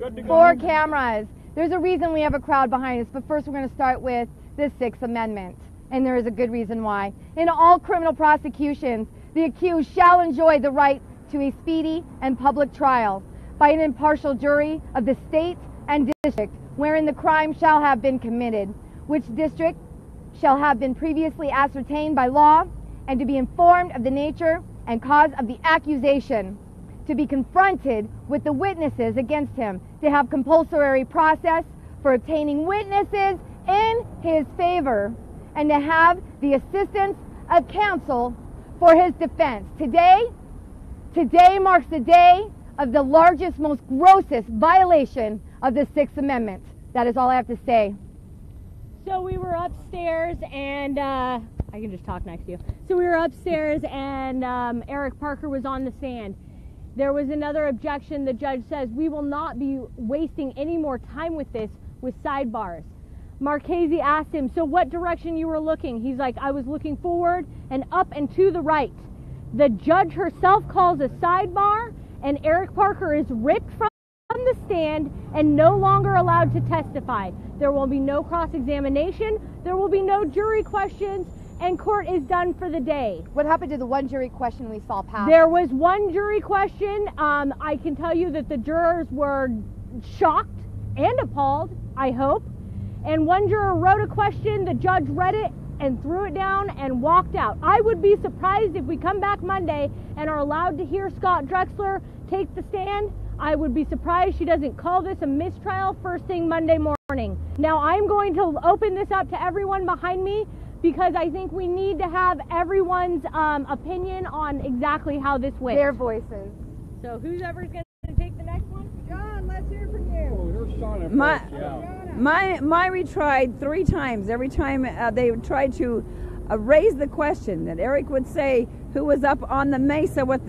Good to go. 4 cameras. There's a reason we have a crowd behind us, but first we're going to start with the 6th Amendment, and there is a good reason why. In all criminal prosecutions, the accused shall enjoy the right to a speedy and public trial by an impartial jury of the state and district wherein the crime shall have been committed, which district shall have been previously ascertained by law, and to be informed of the nature and cause of the accusation, to be confronted with the witnesses against him, to have compulsory process for obtaining witnesses in his favor, and to have the assistance of counsel for his defense. Today marks the day of the largest, most grossest violation of the 6th Amendment. That is all I have to say. So we were upstairs and, I can just talk next to you. So we were upstairs and Eric Parker was on the stand. There was another objection. The judge says, we will not be wasting any more time with this with sidebars. Marchese asked him, so what direction you were looking? He's like, I was looking forward and up and to the right. The judge herself calls a sidebar, and Eric Parker is ripped from the stand and no longer allowed to testify. There will be no cross-examination, there will be no jury questions, and court is done for the day. What happened to the one jury question we saw pass? There was one jury question. I can tell you that the jurors were shocked and appalled, I hope. And one juror wrote a question, the judge read it and threw it down and walked out. I would be surprised if we come back Monday and are allowed to hear Scott Drexler take the stand. I would be surprised she doesn't call this a mistrial first thing Monday morning. Now I'm going to open this up to everyone behind me because I think we need to have everyone's opinion on exactly how this went. Their voices. So who's ever's going to take the next one? John, let's hear from you. Oh, here's Shauna first, yeah. My retried 3 times. Every time they tried to raise the question that Eric would say who was up on the mesa with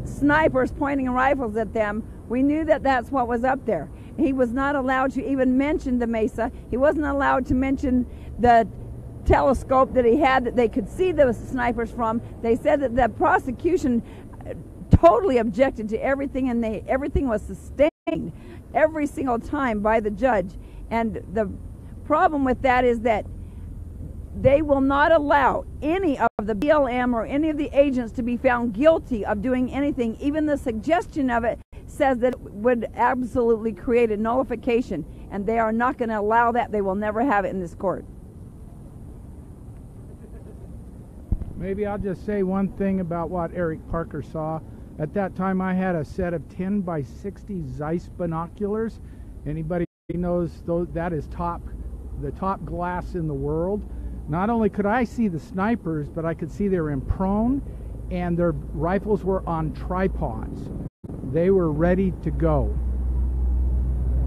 snipers pointing rifles at them. We knew that that's what was up there. He was not allowed to even mention the mesa. He wasn't allowed to mention the telescope that he had that they could see the snipers from. They said that the prosecution totally objected to everything, and everything was sustained every single time by the judge. And the problem with that is that they will not allow any of the BLM or any of the agents to be found guilty of doing anything. Even the suggestion of it says that it would absolutely create a nullification, and they are not going to allow that. They will never have it in this court. Maybe I'll just say one thing about what Eric Parker saw. At that time, I had a set of 10 by 60 Zeiss binoculars. Anybody knows that is the top glass in the world. Not only could I see the snipers, but I could see they were in prone, and their rifles were on tripods. They were ready to go.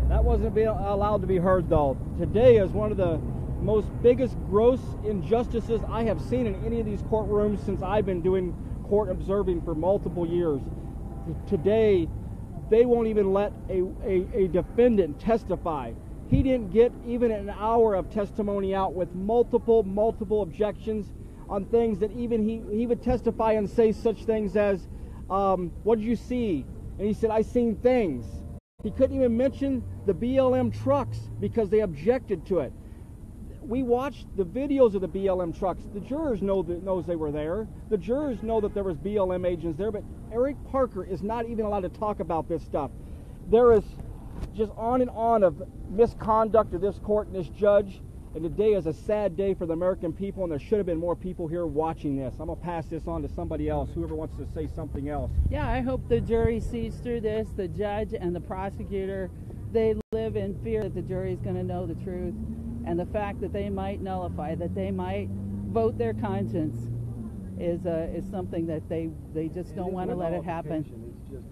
That wasn't being allowed to be heard, though. Today is one of the most biggest gross injustices I have seen in any of these courtrooms since I've been doing court observing for multiple years. Today, they won't even let a defendant testify. He didn't get even an hour of testimony out with multiple objections on things that even he would testify and say such things as, what did you see? And he said, I seen things. He couldn't even mention the BLM trucks because they objected to it. We watched the videos of the BLM trucks. The jurors knows they were there. The jurors know that there was BLM agents there, but Eric Parker is not even allowed to talk about this stuff. There is just on and on of misconduct of this court and this judge, and today is a sad day for the American people, and there should have been more people here watching this. I'm going to pass this on to somebody else, whoever wants to say something else. Yeah, I hope the jury sees through this, the judge and the prosecutor. They live in fear that the jury is going to know the truth, and the fact that they might nullify, that they might vote their conscience is something that they just don't want to let it happen. It's just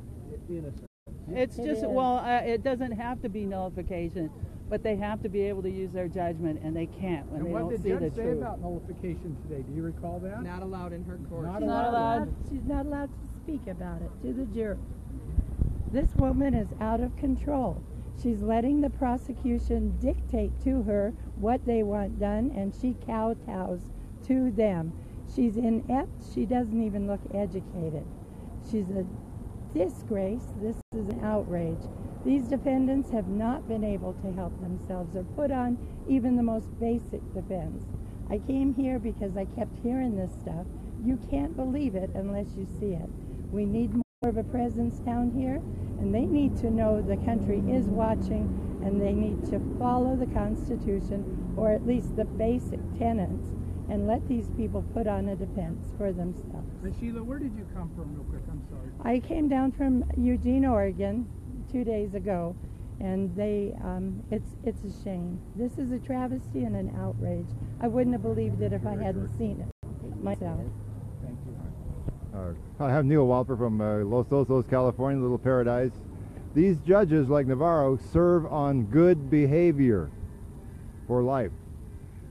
innocent. It's just, well, it doesn't have to be nullification, but they have to be able to use their judgment, and they can't when they don't see the truth. What did the judge say about nullification today? Do you recall that? Not allowed in her court. Not She's not allowed. She's not allowed to speak about it to the jury. This woman is out of control. She's letting the prosecution dictate to her what they want done, and she kowtows to them. She's inept. She doesn't even look educated. She's a disgrace. This is an outrage. These defendants have not been able to help themselves or put on even the most basic defense. I came here because I kept hearing this stuff. You can't believe it unless you see it. We need more of a presence down here, and they need to know the country is watching, and they need to follow the Constitution, or at least the basic tenets, and let these people put on a defense for themselves. Miss Sheila, where did you come from real quick? I'm sorry. I came down from Eugene, Oregon 2 days ago, and it's a shame. This is a travesty and an outrage. I wouldn't have believed it if I hadn't seen it myself. Thank you. I have Neil Walper from Los Osos, California, Little Paradise. These judges, like Navarro, serve on good behavior for life.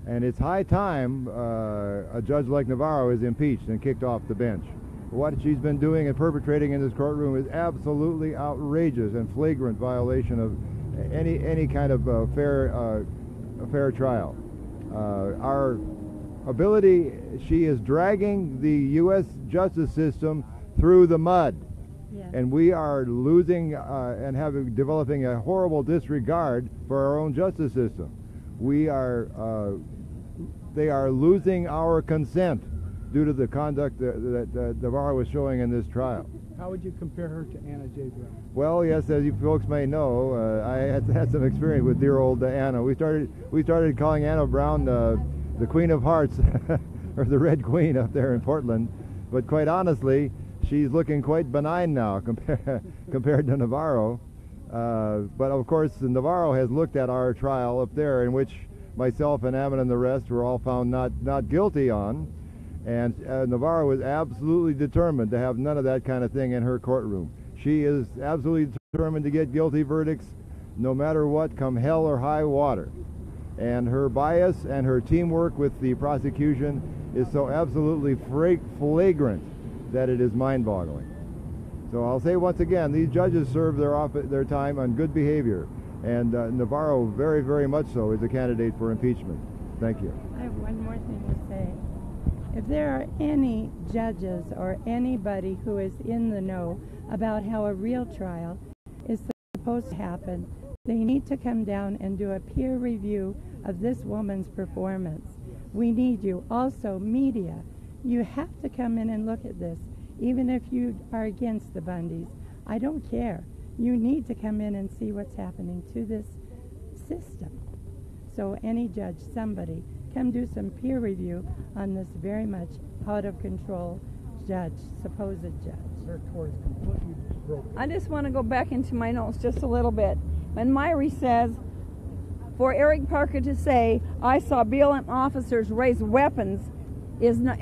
And it's high time a judge like Navarro is impeached and kicked off the bench. What she's been doing and perpetrating in this courtroom is absolutely outrageous and flagrant violation of any kind of fair trial. Our ability, she is dragging the U.S. justice system through the mud. Yes. And we are losing and developing a horrible disregard for our own justice system. They are losing our consent due to the conduct that Navarro was showing in this trial. How would you compare her to Anna J. Brown? Well, yes, as you folks may know, I had some experience with dear old Anna. We started calling Anna Brown the Queen of Hearts, or the Red Queen up there in Portland. But quite honestly, she's looking quite benign now compared to Navarro. But of course, Navarro has looked at our trial up there, in which myself and Ammon and the rest were all found not guilty on. And Navarro is absolutely determined to have none of that kind of thing in her courtroom. She is absolutely determined to get guilty verdicts no matter what, come hell or high water. And her bias and her teamwork with the prosecution is so absolutely flagrant that it is mind-boggling. So I'll say once again, these judges serve their time on good behavior, and Navarro very, very much so is a candidate for impeachment. Thank you. I have one more thing to say. If there are any judges or anybody who is in the know about how a real trial is supposed to happen, they need to come down and do a peer review of this woman's performance. We need you. Also, media, you have to come in and look at this, even if you are against the Bundys. I don't care. You need to come in and see what's happening to this system. So any judge, somebody, come do some peer review on this very much out of control judge, supposed judge. Her tour is completely broken. I just want to go back into my notes just a little bit. When Myrie says, for Eric Parker to say, I saw BLM officers raise weapons, is not,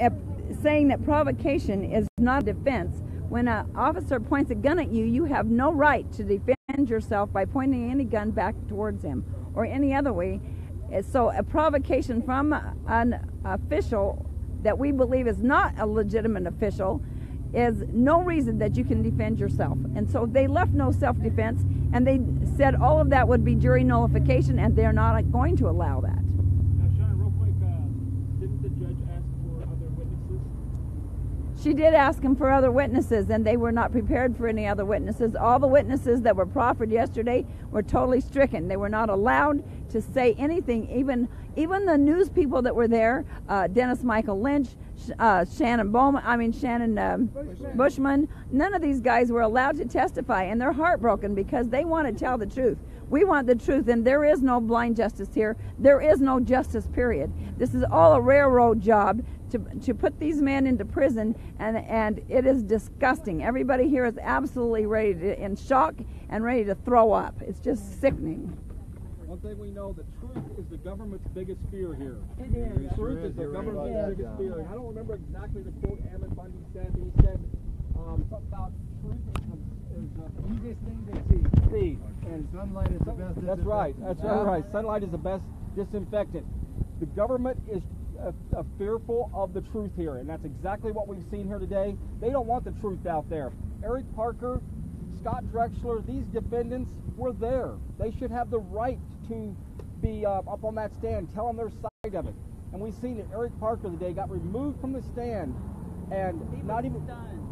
saying that provocation is not a defense. When an officer points a gun at you, you have no right to defend yourself by pointing any gun back towards him or any other way. So a provocation from an official that we believe is not a legitimate official is no reason that you can defend yourself. And so they left no self-defense, and they said all of that would be jury nullification, and they're not going to allow that. Now, Sean, real quick, didn't the judge ask for other witnesses? She did ask him for other witnesses, and they were not prepared for any other witnesses. All the witnesses that were proffered yesterday were totally stricken. They were not allowed to say anything. Even the news people that were there, Dennis Michael Lynch, Shannon Bushman, none of these guys were allowed to testify, and they're heartbroken because they want to tell the truth. We want the truth, and there is no blind justice here. There is no justice, period. This is all a railroad job to put these men into prison, and it is disgusting. Everybody here is absolutely in shock and ready to throw up. It's just sickening. One thing we know, the truth is the government's biggest fear here. It is. The truth is the government's biggest fear. And I don't remember exactly the quote Ammon Bundy said, but he said something about truth is the easiest thing to see. And sunlight is the best. That's right. That's right. Sunlight is the best disinfectant. The government is fearful of the truth here, and that's exactly what we've seen here today. They don't want the truth out there. Eric Parker, Scott Drexler, these defendants were there. They should have the right to be up on that stand, telling their side of it. And we've seen that Eric Parker today got removed from the stand, and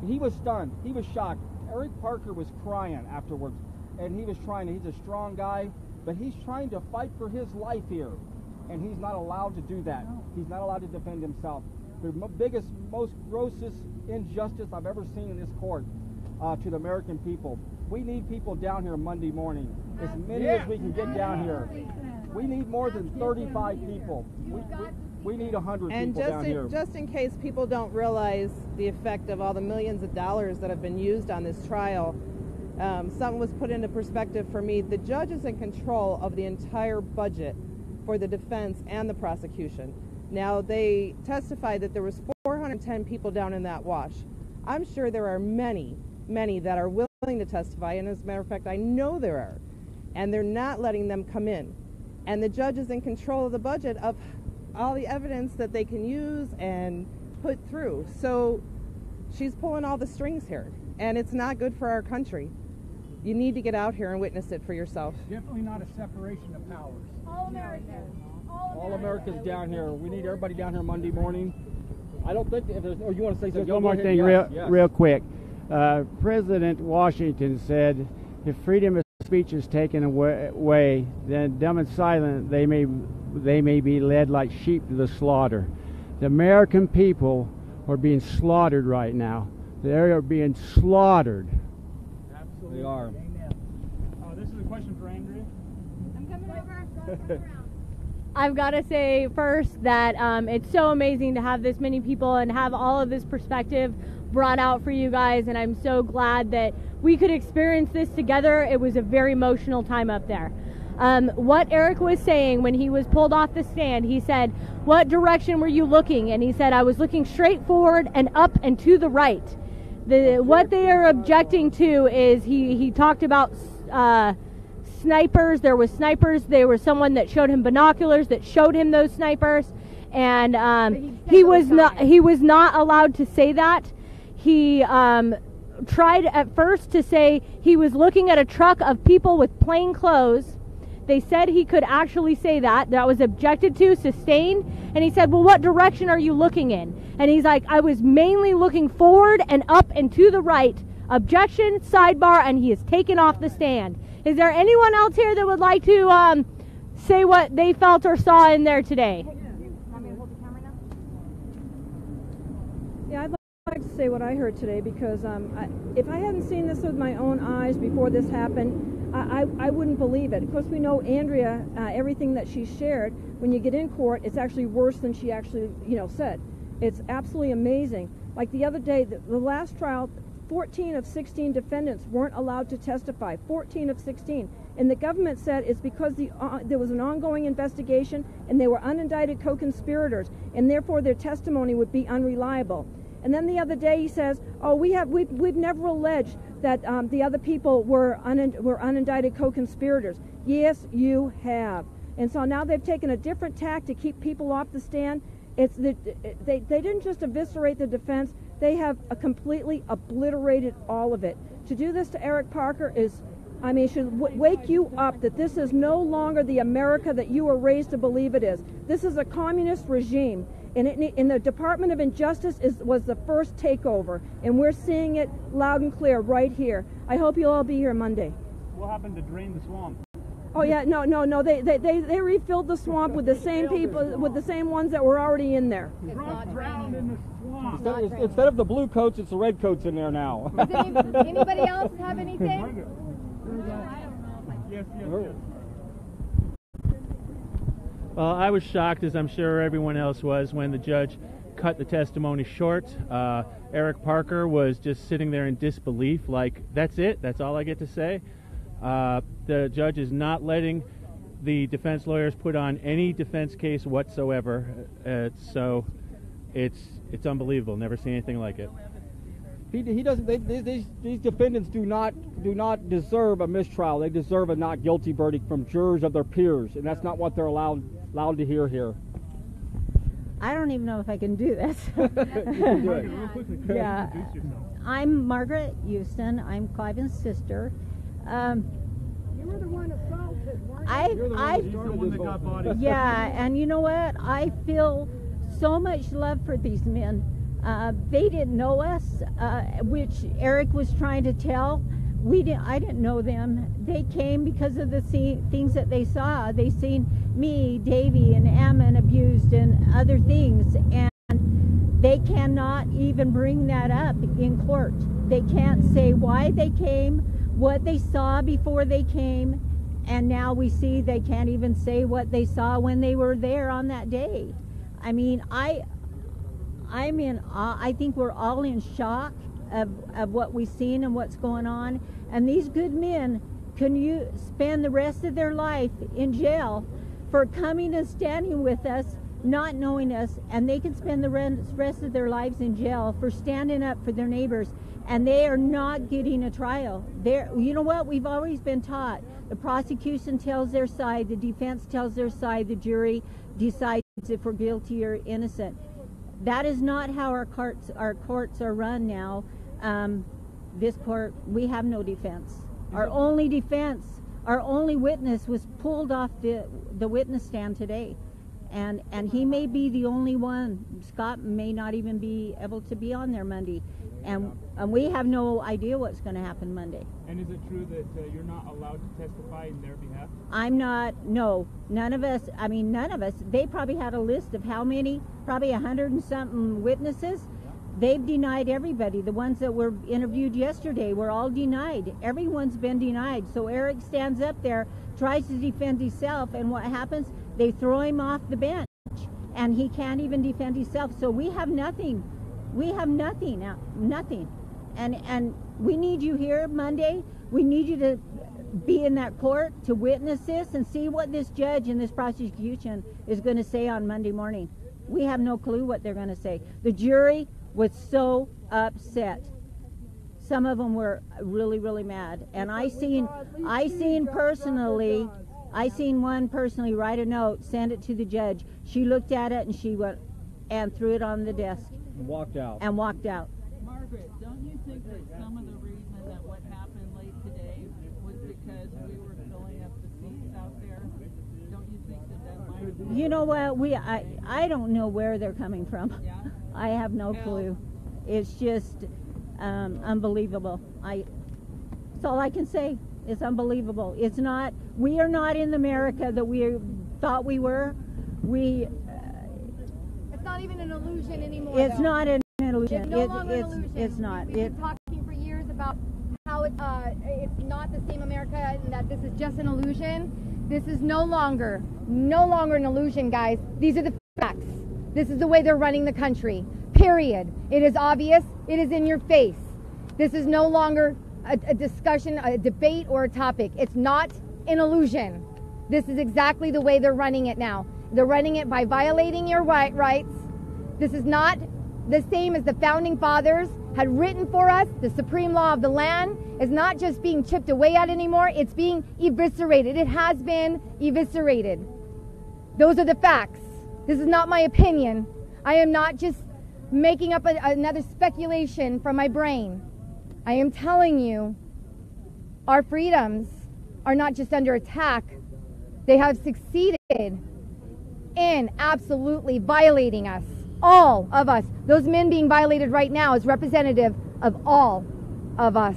he was stunned. He was shocked. Eric Parker was crying afterwards. and he's a strong guy, but he's trying to fight for his life here, and he's not allowed to do that. He's not allowed to defend himself. The biggest, most grossest injustice I've ever seen in this court to the American people. We need people down here Monday morning, as many as we can get down here. We need more than 35 people. We need 100 people down here. And just in case people don't realize the effect of all the millions of dollars that have been used on this trial, something was put into perspective for me. The judge is in control of the entire budget for the defense and the prosecution. Now, they testified that there was 410 people down in that wash. I'm sure there are many that are willing to testify, and as a matter of fact, I know there are, and they're not letting them come in. And the judge is in control of the budget of all the evidence that they can use and put through. So she's pulling all the strings here, and it's not good for our country. You need to get out here and witness it for yourself. Definitely not a separation of powers. All Americans. All Americans down here. We need everybody down here Monday morning. I don't think if there's, or you want to say something? One more thing, real quick. President Washington said, if freedom of speech is taken away, then dumb and silent they may be led like sheep to the slaughter. The American people are being slaughtered right now. They are being slaughtered. Absolutely. They are. This is a question for Andrea. I'm coming over. I've got to say first that it's so amazing to have this many people and have all of this perspective brought out for you guys, and I'm so glad that we could experience this together. It was a very emotional time up there. What Eric was saying when he was pulled off the stand, he said, what direction were you looking? And he said, I was looking straight forward and up and to the right. What they are objecting to is he talked about snipers. There was snipers. There was someone that showed him binoculars that showed him those snipers, and he was not allowed to say that. He tried at first to say he was looking at a truck of people with plain clothes. They said he could actually say that. That was objected to, sustained. And he said, well, what direction are you looking in? And he's like, I was mainly looking forward and up and to the right. Objection, sidebar, and he is taken off the stand. Is there anyone else here that would like to say what they felt or saw in there today? Yeah, I'd like to say what I heard today, because if I hadn't seen this with my own eyes before this happened, I wouldn't believe it. Of course, we know Andrea, everything that she shared. When you get in court, it's actually worse than she actually, said. It's absolutely amazing. Like the other day, the last trial, 14 of 16 defendants weren't allowed to testify. 14 of 16. And the government said it's because there was an ongoing investigation and they were unindicted co-conspirators, and therefore their testimony would be unreliable. And then the other day he says, oh, we've never alleged that the other people were unindicted co-conspirators. Yes, you have. And so now they've taken a different tack to keep people off the stand. They didn't just eviscerate the defense, they have completely obliterated all of it. To do this to Eric Parker should wake you up that this is no longer the America that you were raised to believe it is. This is a communist regime. And the Department of Injustice was the first takeover, and we're seeing it loud and clear right here. I hope you'll all be here Monday. What happened to drain the swamp? Oh yeah, no. They refilled the swamp with the same people, with the same ones that were already in there. Drowned in the swamp. Instead of the blue coats, it's the red coats in there now. Does anybody else have anything? Yes. Well, I was shocked, as I'm sure everyone else was, when the judge cut the testimony short. Eric Parker was just sitting there in disbelief, like, that's it? That's all I get to say? The judge is not letting the defense lawyers put on any defense case whatsoever. So it's unbelievable. Never seen anything like it. He doesn't. These defendants do not deserve a mistrial. They deserve a not guilty verdict from jurors of their peers, and that's not what they're allowed to hear here. I don't even know if I can do this. You can do it. Yeah. I'm Margaret Houston. I'm Cliven's sister. You were the one assaulted, weren't you? Yeah, and you know what? I feel so much love for these men. They didn't know us, which Eric was trying to tell. I didn't know them. They came because of the things that they saw. They seen me, Davy, and Ammon abused and other things, and they cannot even bring that up in court. They can't say why they came, what they saw before they came, and now we see they can't even say what they saw when they were there on that day. I mean, I'm in awe. I think we're all in shock of what we've seen and what's going on. And these good men, can you spend the rest of their life in jail for coming and standing with us, not knowing us, and they can spend the rest of their lives in jail for standing up for their neighbors, and they are not getting a trial. You know what? We've always been taught. The prosecution tells their side, the defense tells their side, the jury decides if we're guilty or innocent. That is not how our courts are run now. This court, we have no defense. Our only defense, our only witness was pulled off the witness stand today. And he may be the only one. Scott may not even be able to be on there Monday. And we have no idea what's going to happen Monday. And is it true that you're not allowed to testify in their behalf? I'm not, no. None of us. They probably had a list of how many, probably 100 and something witnesses. They've denied everybody. The ones that were interviewed yesterday were all denied. Everyone's been denied. So Eric stands up there, tries to defend himself, and what happens? They throw him off the bench, and he can't even defend himself. So we have nothing. We have nothing now, nothing. And we need you here Monday. We need you to be in that court to witness this and see what this judge and this prosecution is going to say on Monday morning. We have no clue what they're going to say. The jury was so upset. Some of them were really, really mad. And I seen one personally write a note, send it to the judge. She looked at it and she went and threw it on the desk. And walked out. Margaret, don't you think that some of the reason that what happened late today was because we were filling up the seats out there? Don't you think that might have been? You know what? I don't know where they're coming from. Yeah? I have no clue. It's just unbelievable. That's all I can say. It's unbelievable. It's not. We are not in the America that we thought we were. It's not even an illusion anymore. It's not an illusion. It's no longer an illusion. It's not. We've been talking for years about how it's not the same America and that this is just an illusion. This is no longer an illusion, guys. These are the facts. This is the way they're running the country. Period. It is obvious. It is in your face. This is no longer a discussion, a debate, or a topic. It's not an illusion. This is exactly the way they're running it now. They're running it by violating your rights. This is not the same as the founding fathers had written for us. The supreme law of the land is not just being chipped away at anymore. It's being eviscerated. It has been eviscerated. Those are the facts. This is not my opinion. I am not just making up another speculation from my brain. I am telling you, our freedoms are not just under attack. They have succeeded in absolutely violating us. All of us. Those men being violated right now is representative of all of us.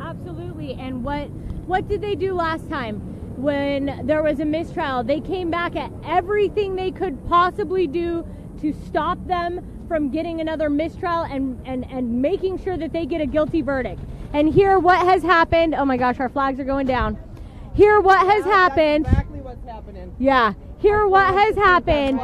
Absolutely. And what did they do last time when there was a mistrial? They came back at everything they could possibly do to stop them from getting another mistrial and making sure that they get a guilty verdict. And here what has happened. Oh my gosh, our flags are going down. Here what has happened. That's exactly what's happening. Yeah. Here what has happened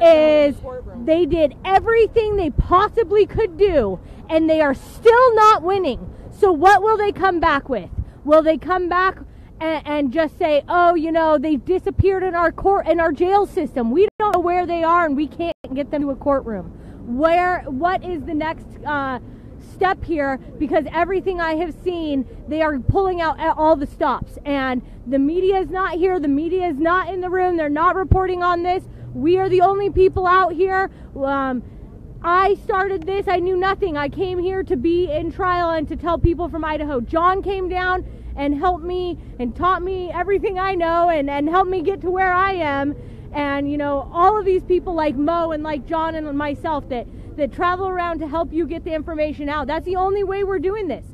is they did everything they possibly could do, and they are still not winning. So what will they come back with? Will they come back and just say, oh, you know, they've disappeared in our court, in our jail system. We don't know where they are, and we can't get them to a courtroom. What is the next step here? Because everything I have seen, they are pulling out all the stops, and the media is not here. The media is not in the room. They're not reporting on this. We are the only people out here. I started this. I knew nothing. I came here to be in trial and to tell people from Idaho. John came down and helped me and taught me everything I know and helped me get to where I am. And, you know, all of these people like Mo and like John and myself that travel around to help you get the information out. That's the only way we're doing this.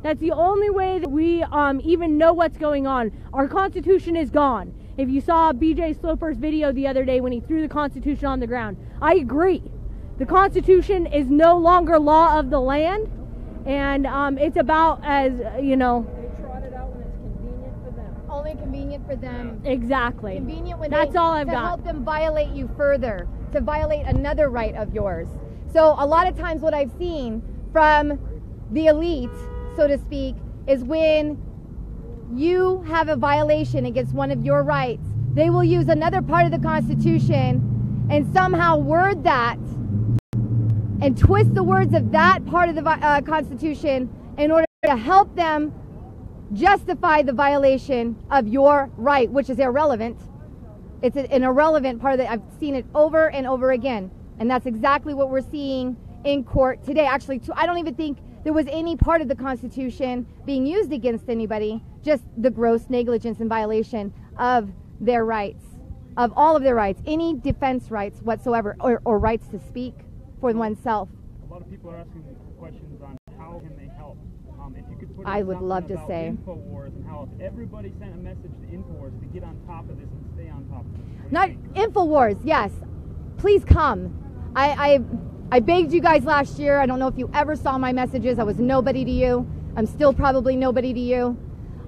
That's the only way that we even know what's going on. Our Constitution is gone. If you saw BJ Sloper's video the other day when he threw the Constitution on the ground, I agree. The Constitution is no longer law of the land, and it's about, as you know, They trot it out when it's convenient for them. Only convenient for them. exactly. Convenient when That's all I've to got. help them violate you further, to violate another right of yours. So a lot of times what I've seen from the elite, so to speak, is when you have a violation against one of your rights, they will use another part of the Constitution and somehow word that and twist the words of that part of the Constitution in order to help them justify the violation of your right, which is irrelevant. It's an irrelevant part of it. I've seen it over and over again. And that's exactly what we're seeing in court today. Actually, I don't even think there was any part of the Constitution being used against anybody, just the gross negligence and violation of their rights, of all of their rights, any defense rights whatsoever, or rights to speak for oneself. A lot of people are asking questions on how can they help. If you could put I would love to about say InfoWars and how if everybody sent a message to InfoWars to get on top of this and stay on top of it. Not InfoWars, yes. Please come. I begged you guys last year. I don't know if you ever saw my messages. I was nobody to you. I'm still probably nobody to you.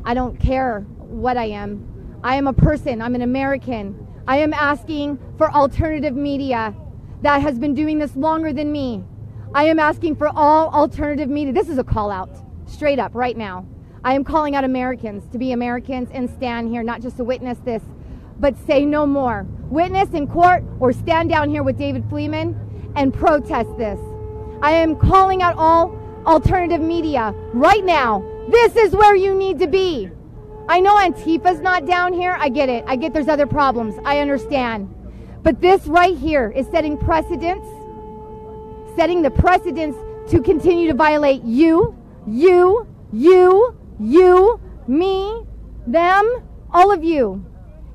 I don't care what I am. I am a person. I'm an American. I am asking for alternative media that has been doing this longer than me. I am asking for all alternative media. This is a call out, straight up, right now. I am calling out Americans to be Americans and stand here, not just to witness this, but say no more. Witness in court or stand down here with David Fleeman and protest this. I am calling out all alternative media right now. This is where you need to be. I know Antifa's not down here. I get it. I get there's other problems. I understand. But this right here is setting precedents, setting the precedents to continue to violate you, me, them, all of you.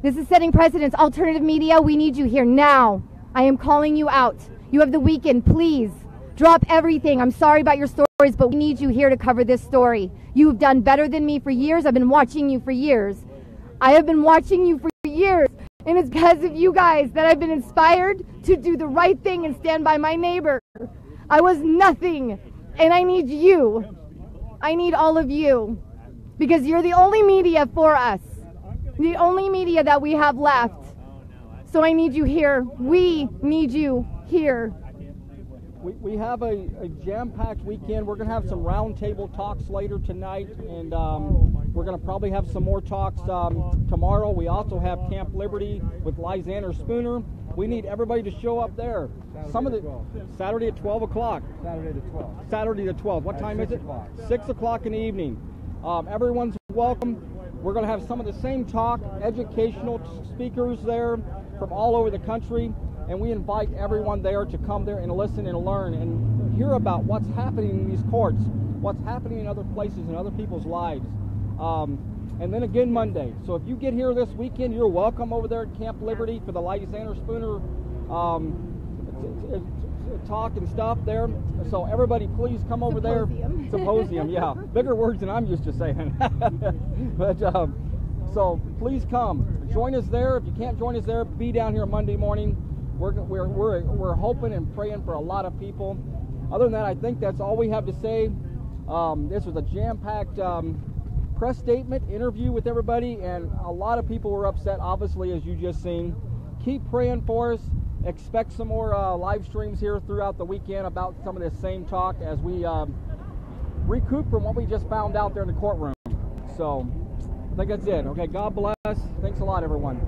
This is setting precedents. Alternative media, we need you here now. I am calling you out. You have the weekend. Please drop everything. I'm sorry about your stories, but we need you here to cover this story. You've done better than me for years. I've been watching you for years. I have been watching you for years. And it's because of you guys that I've been inspired to do the right thing and stand by my neighbor. I was nothing. And I need you. I need all of you. Because you're the only media for us. The only media that we have left. So I need you here. We need you here. We have a jam-packed weekend. We're going to have some roundtable talks later tonight, and we're going to probably have some more talks tomorrow. We also have Camp Liberty with Lysander Spooner. We need everybody to show up there. Saturday at 12 o'clock. Saturday at 12. What time is it? 6 o'clock in the evening. Everyone's welcome. We're going to have some of the same talk, educational speakers there from all over the country. And we invite everyone there to come there and listen and learn and hear about what's happening in these courts, what's happening in other places in other people's lives. And then again Monday. So if you get here this weekend, you're welcome over there at Camp Liberty for the Lysander Spooner talk and stuff there. So everybody please come over there. Symposium, yeah. Bigger words than I'm used to saying. But so please come. Join us there. If you can't join us there, be down here Monday morning. We're hoping and praying for a lot of people. Other than that, I think that's all we have to say. This was a jam-packed press statement, interview with everybody, and a lot of people were upset, obviously, as you just seen. Keep praying for us. Expect some more live streams here throughout the weekend about some of this same talk as we recoup from what we just found out there in the courtroom. So I think that's it. Okay, God bless. Thanks a lot, everyone.